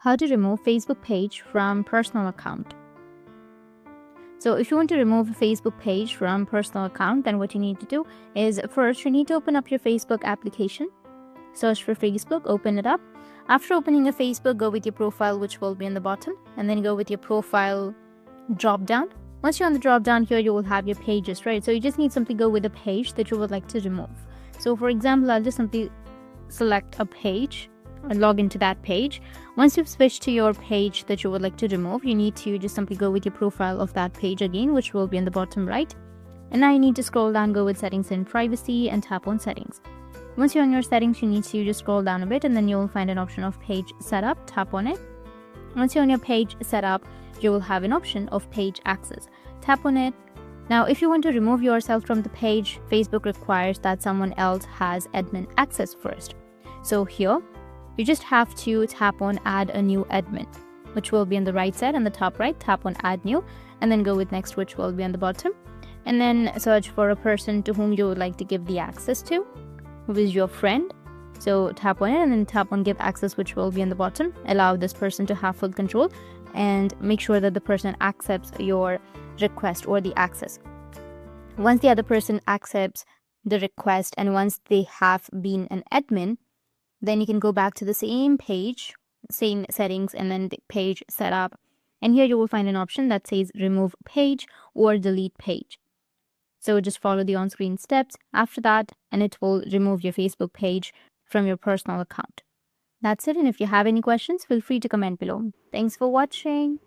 How to remove Facebook page from personal account. So if you want to remove a Facebook page from personal account, then what you need to do is first you need to open up your Facebook application. Search for Facebook, open it up. After opening the Facebook, go with your profile, which will be in the bottom, and then go with your profile drop down. Once you're on the drop down here, you will have your pages, right? So you just need simply go with a page that you would like to remove. So for example, I'll just simply select a page and log into that page. Once you've switched to your page that you would like to remove, you need to just simply go with your profile of that page again, which will be in the bottom right. And now you need to scroll down, go with settings and privacy, and tap on settings. Once you're on your settings, you need to just scroll down a bit, and then you will find an option of page setup. Tap on it. Once you're on your page setup, you will have an option of page access. Tap on it. Now, if you want to remove yourself from the page, Facebook requires that someone else has admin access first. So here, you just have to tap on add a new admin, which will be on the right side and the top right. Tap on add new, and then go with next, which will be on the bottom. And then search for a person to whom you would like to give the access to, who is your friend. So tap on it and then tap on give access, which will be on the bottom. Allow this person to have full control and make sure that the person accepts your request or the access. Once the other person accepts the request and once they have been an admin, then you can go back to the same page, same settings, and then the page setup. And here you will find an option that says remove page or delete page. So just follow the on-screen steps after that, and it will remove your Facebook page from your personal account. That's it. And if you have any questions, feel free to comment below. Thanks for watching.